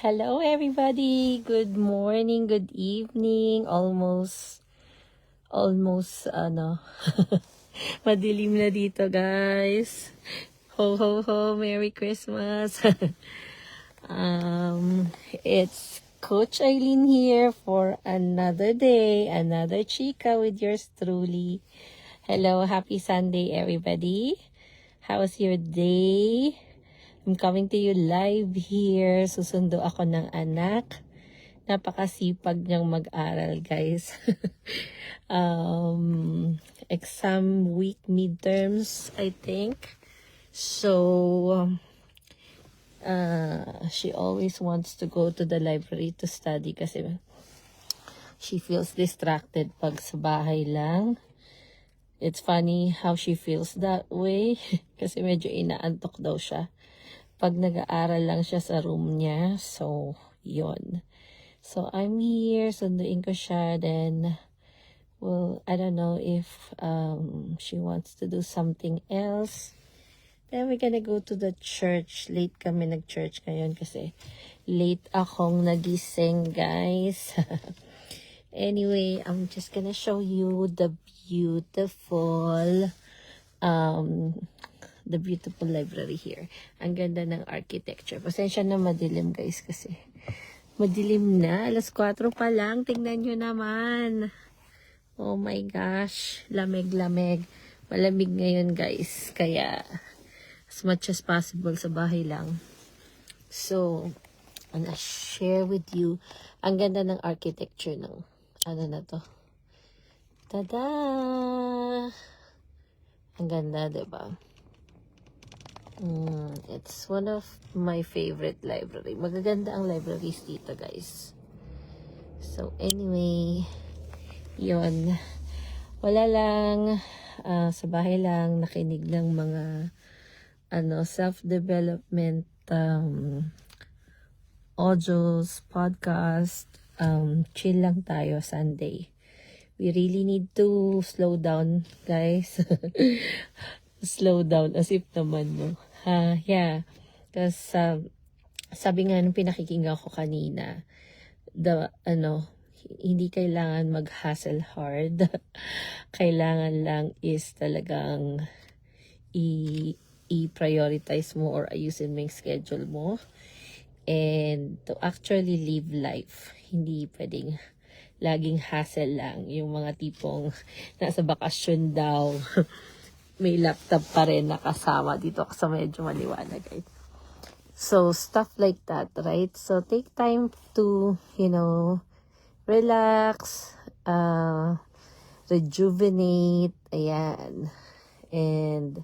Hello everybody. Good morning, good evening. Almost madilim na dito, guys. Ho ho ho, Merry Christmas. It's Coach Eileen here for another day, another chika with yours truly. Hello, happy Sunday everybody. How was your day? I'm coming to you live here. Susundo ako ng anak. Napakasipag niyang mag-aral, guys. Exam week midterms, I think. So, she always wants to go to the library to study kasi she feels distracted pag sa bahay lang. It's funny how she feels that way kasi medyo inaantok daw siya pag nag-aaral lang siya sa room niya. So, yon. So, I'm here. Sunduin ko siya. Then, well, I don't know if she wants to do something else. Then, we're gonna go to the church. Late kami nag-church ngayon kasi late akong nagising, guys. Anyway, I'm just gonna show you the beautiful library here. Ang ganda ng architecture. Pasensya na madilim, guys, kasi madilim na. Alas 4 pa lang. Tingnan nyo naman. Oh my gosh. Lamig-lamig. Malamig ngayon, guys. Kaya, as much as possible sa bahay lang. So, I'm gonna share with you. Ang ganda ng architecture ng, ano na to. Tada! Ang ganda, diba? It's one of my favorite library. Magaganda ang libraries dito, guys. So, anyway, yon. Wala lang, sa bahay lang, nakinig ng mga, self-development, audios, podcast, chill lang tayo Sunday. We really need to slow down, guys. Slow down, as if naman, no? Yeah. Because, sabi nga nung pinakikinggan ko kanina, hindi kailangan mag-hustle hard. Kailangan lang is talagang i-prioritize mo or ayusin mo yung schedule mo. And to actually live life. Hindi pwedeng laging hustle lang. Yung mga tipong nasa bakasyon daw. May laptop pa rin nakasama dito kasi medyo maliwanag, guys. So, stuff like that, right? So, take time to, relax, rejuvenate, ayan. And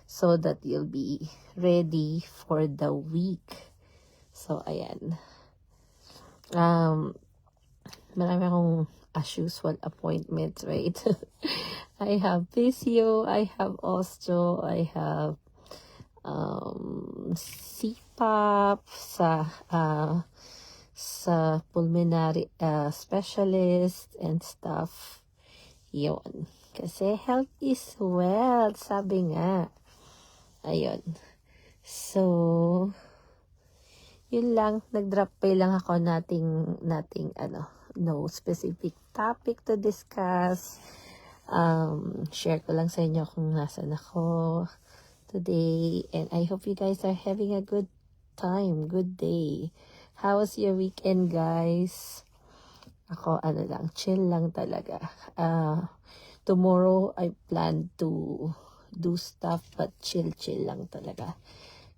so that you'll be ready for the week. So, ayan. Marami akong as usual appointments, right? I have physio, I have osteo, I have CPAP sa pulmonary specialist and stuff. Yon. Kasi health is wealth, sabi nga. Ayun. So, yun lang. Nag-drop by lang ako nating no specific topic to discuss. Share ko lang sa inyo kung nasan ako today. And I hope you guys are having a good time, good day. How was your weekend, guys? Ako, lang, chill lang talaga. Tomorrow, I plan to do stuff, but chill lang talaga.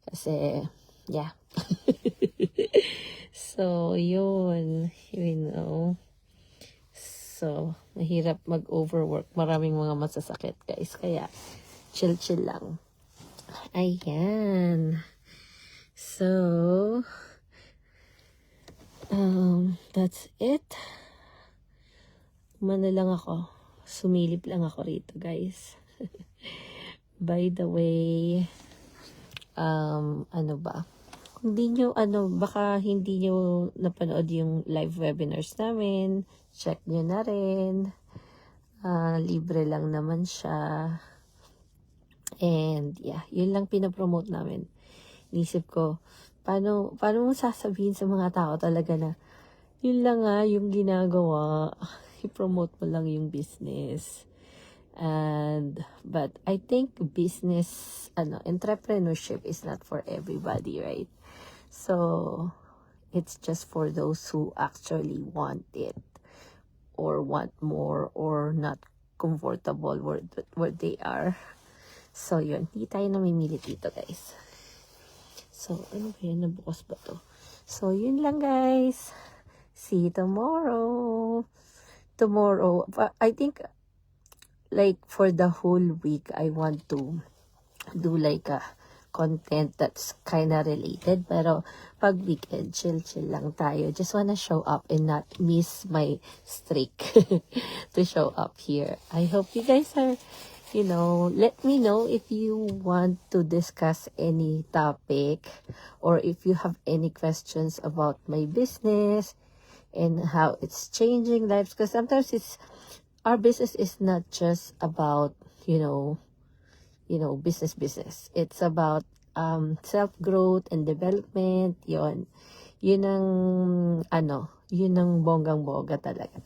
Kasi, yeah. So, yun. So, mahirap mag-overwork. Maraming mga masasakit, guys. Kaya, chill lang. Ayan. So, that's it. Lang ako. Sumilip lang ako rito, guys. By the way, kung baka hindi nyo napanood yung live webinars namin, check nyo na rin. Libre lang naman siya. And yeah, yun lang pinapromote namin. Inisip ko, paano mo sasabihin sa mga tao talaga na, yun lang nga yung ginagawa, i-promote mo lang yung business. But I think entrepreneurship is not for everybody, right? So, it's just for those who actually want it, or want more, or not comfortable where they are. So, yun. Hindi tayo namimili dito, guys. So, ano ba yan? Nabukas ba to? So, yun lang, guys. See you tomorrow. I think, like, for the whole week, I want to do like a content that's kind of related. Pero, pag weekend, chill lang tayo. Just wanna show up and not miss my streak to show up here. I hope you guys are, let me know if you want to discuss any topic, or if you have any questions about my business and how it's changing lives. Because sometimes our business is not just about, business. It's about self-growth and development. Yun ang bonggang-bongga talaga.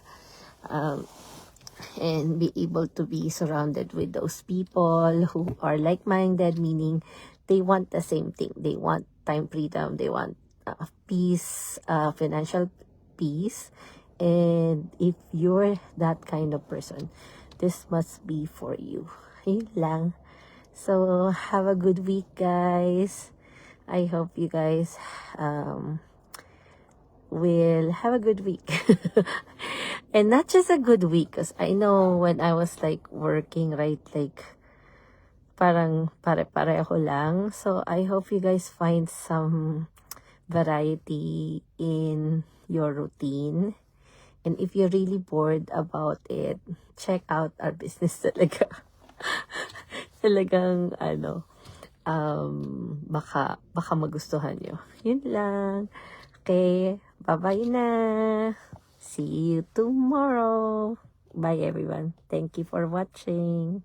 And be able to be surrounded with those people who are like-minded, meaning they want the same thing. They want time freedom. They want peace, financial peace. And if you're that kind of person, this must be for you. Yun lang. So, have a good week, guys. I hope you guys will have a good week. And not just a good week, because I know when I was like working, right, like parang pare-pareho lang. So I hope you guys find some variety in your routine. And if you're really bored about it, check out our business talaga. Talagang baka magustuhan nyo. Yun lang. Okay, bye-bye na. See you tomorrow. Bye everyone. Thank you for watching.